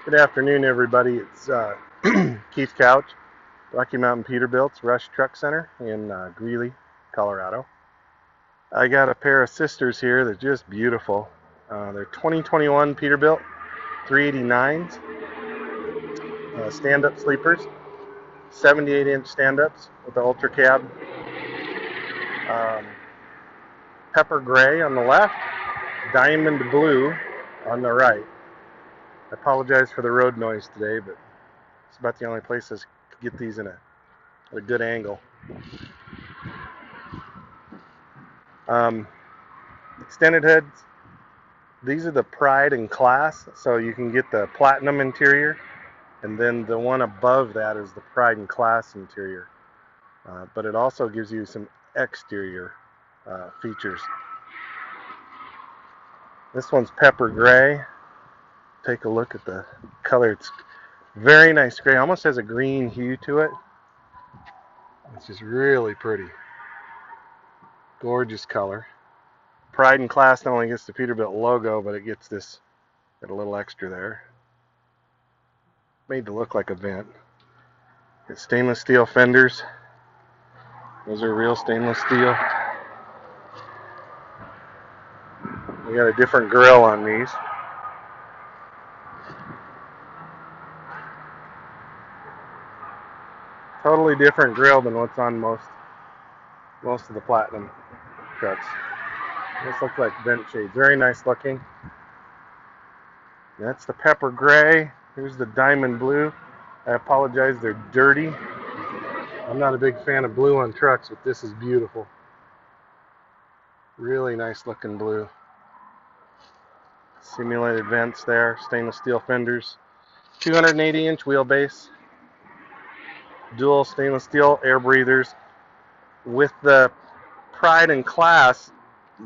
Good afternoon, everybody. It's Keith Couch, Rocky Mountain Peterbilt's Rush Truck Center in Greeley, Colorado. I got a pair of sisters here. They're just beautiful. They're 2021 Peterbilt 389s, stand-up sleepers, 78-inch stand-ups with the ultra cab, pepper gray on the left, diamond blue on the right. I apologize for the road noise today, but it's about the only place I could get these in a good angle. Extended heads, these are the Pride and Class, so you can get the Platinum interior, and then the one above that is the Pride and Class interior. But it also gives you some exterior features. This one's pepper gray. Take a look at the color. It's very nice gray, almost has a green hue to it. It's just really pretty. Gorgeous color. Pride and Class not only gets the Peterbilt logo, but it gets this, got a little extra there. Made to look like a vent. Got stainless steel fenders. Those are real stainless steel. We got a different grill on these. Totally different grill than what's on most of the Platinum trucks. This looks like vent shades. Very nice looking. That's the pepper gray. Here's the diamond blue. I apologize, they're dirty. I'm not a big fan of blue on trucks, but this is beautiful. Really nice looking blue. Simulated vents there, stainless steel fenders. 280-inch wheelbase. Dual stainless steel air breathers. With the Pride and Class,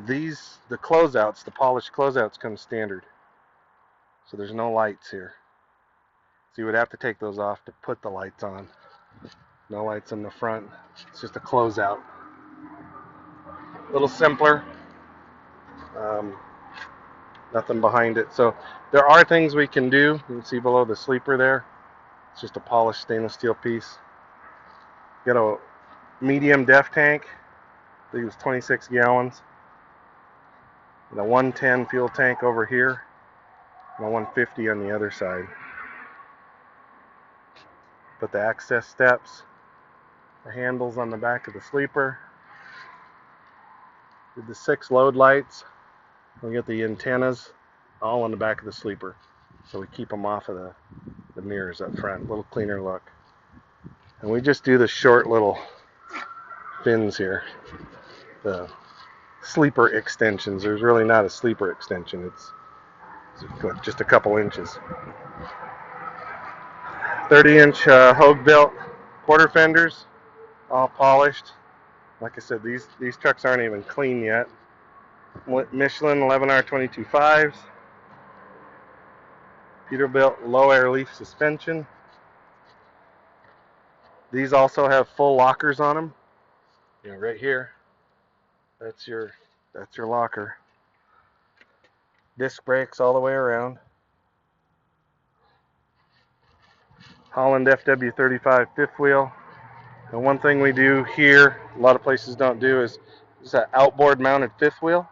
the closeouts, the polished closeouts come standard. So there's no lights here. So you would have to take those off to put the lights on. No lights in the front. It's just a closeout. A little simpler. Nothing behind it. So there are things we can do. You can see below the sleeper there. It's just a polished stainless steel piece. Got a medium def tank. I think it was 26 gallons. And a 110 fuel tank over here. And a 150 on the other side. Put the access steps. The handles on the back of the sleeper. Did the 6 load lights. We got the antennas all on the back of the sleeper. So we keep them off of the mirrors up front. A little cleaner look. And we just do the short little fins here. The sleeper extensions. There's really not a sleeper extension. It's just a couple inches. 30-inch Hogebuilt quarter fenders, all polished. Like I said, these trucks aren't even clean yet. Michelin 11R225s. Peterbilt Low Air Leaf suspension. These also have full lockers on them. You know, right here. That's your locker. Disc brakes all the way around. Holland FW35 fifth wheel. And one thing we do here, a lot of places don't do, is that outboard mounted fifth wheel.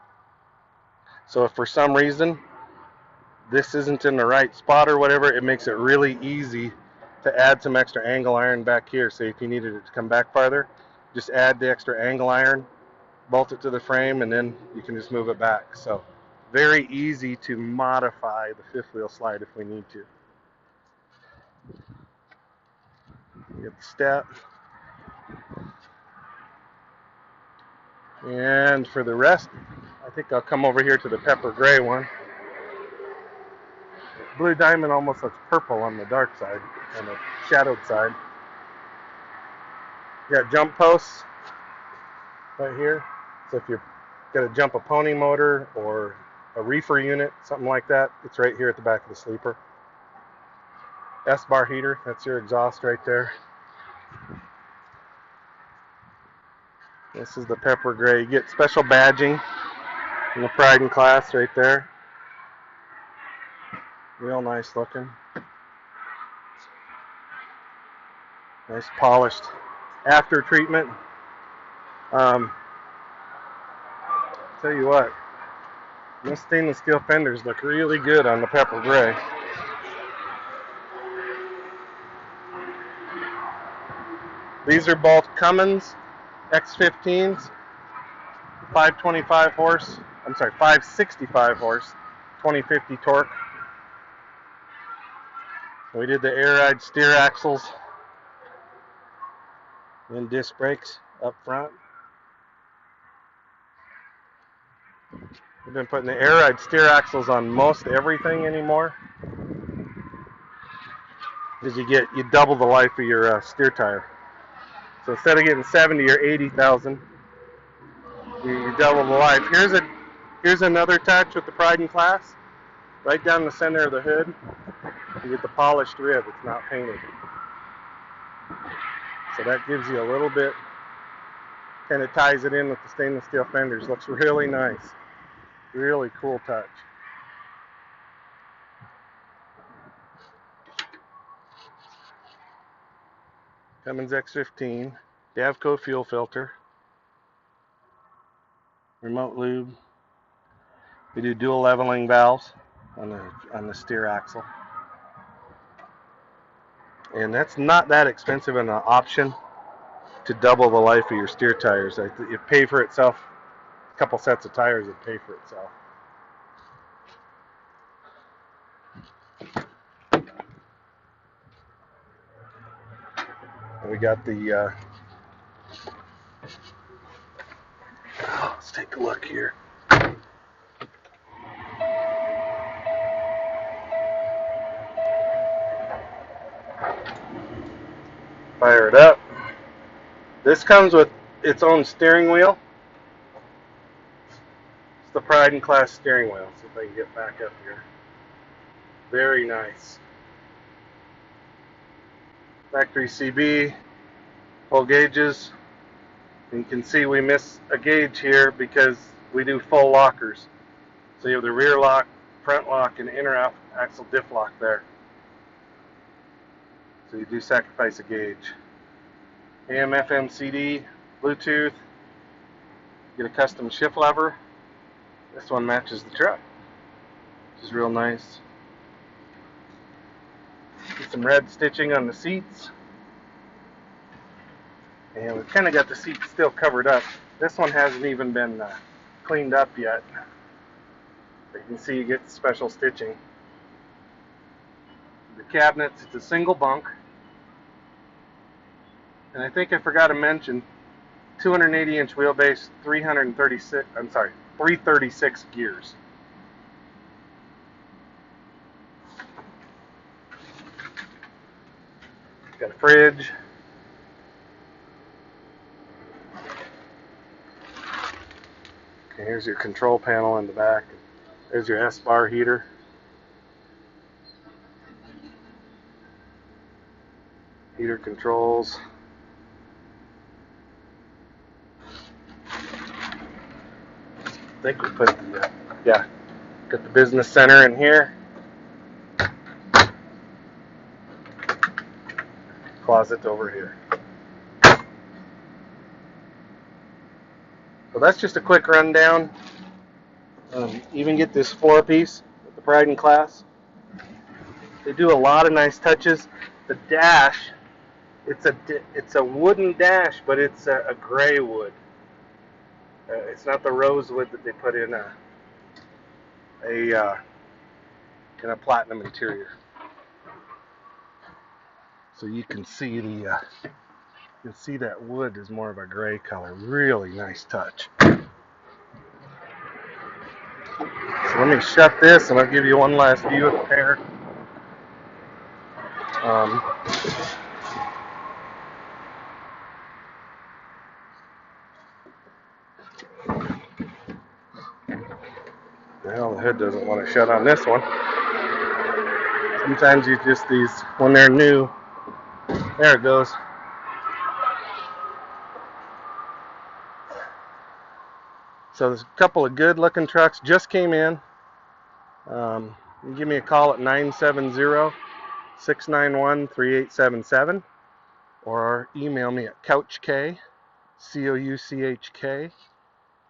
So if for some reason this isn't in the right spot or whatever, it makes it really easy to add some extra angle iron back here. Say if you needed it to come back farther, just add the extra angle iron, bolt it to the frame, and then you can just move it back. So very easy to modify the fifth wheel slide if we need to. You get the step. And for the rest, I think I'll come over here to the pepper gray one. Blue diamond almost looks purple on the dark side, on the shadowed side. You got jump posts right here. So if you've got to jump a pony motor or a reefer unit, something like that, it's right here at the back of the sleeper. ESBAR heater, that's your exhaust right there. This is the pepper gray. You get special badging in the Pride and Class right there. Real nice looking. Nice polished after treatment. Tell you what, those stainless steel fenders look really good on the pepper gray. These are both Cummins X15s, 525 horse, 565 horse, 2050 torque. We did the air-ride steer axles and disc brakes up front. We've been putting the air-ride steer axles on most everything anymore, because you double the life of your steer tire. So instead of getting 70 or 80,000, you double the life. Here's another touch with the Pride in Class. Right down the center of the hood, you get the polished rib. It's not painted. So that gives you a little bit, kind of ties it in with the stainless steel fenders. Looks really nice. Really cool touch. Cummins X15, Davco fuel filter, remote lube. We do dual leveling valves on the steer axle. And that's not that expensive an option to double the life of your steer tires. It pay for itself. A couple sets of tires would pay for itself. And we got the let's take a look here. Fire it up. This comes with its own steering wheel. It's the Pride in Class steering wheel. See if I can get back up here. Very nice. Factory CB, full gauges. And you can see we miss a gauge here because we do full lockers. So you have the rear lock, front lock, and inner axle diff lock there. So you do sacrifice a gauge. AM, FM, CD, Bluetooth. Get a custom shift lever. This one matches the truck, which is real nice. Get some red stitching on the seats. And we've kind of got the seats still covered up. This one hasn't even been cleaned up yet. But you can see you get the special stitching. The cabinets, it's a single bunk. And I think I forgot to mention, 280-inch wheelbase, 336 gears. Got a fridge. Okay, here's your control panel in the back. There's your ESBAR heater. Heater controls. I think we put the, got the business center in here. Closet over here. So that's just a quick rundown. Even get this floor piece with the Pride in Class. They do a lot of nice touches. The dash, it's a wooden dash, but it's a gray wood. It's not the rosewood that they put in a platinum interior. So you can see that wood is more of a gray color. Really nice touch. So let me shut this and I'll give you one last view of the pair. Well, the hood doesn't want to shut on this one. Sometimes you just when they're new, there it goes. So there's a couple of good looking trucks just came in. You give me a call at 970-691-3877, or email me at couchk, couchk,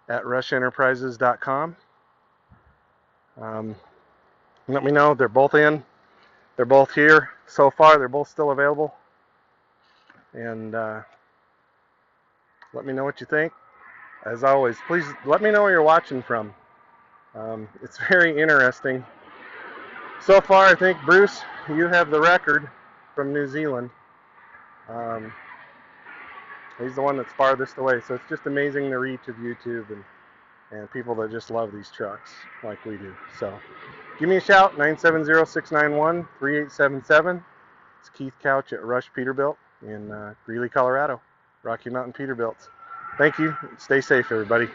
at rushenterprises.com. Let me know. They're both in. They're both here so far. They're both still available. And let me know what you think. As always, please let me know where you're watching from. It's very interesting. So far, I think, Bruce, you have the record from New Zealand. He's the one that's farthest away. So it's just amazing the reach of YouTube and people that just love these trucks like we do. So give me a shout, 970-691-3877. It's Keith Couch at Rush Peterbilt in Greeley, Colorado. Rocky Mountain Peterbilts. Thank you. Stay safe, everybody.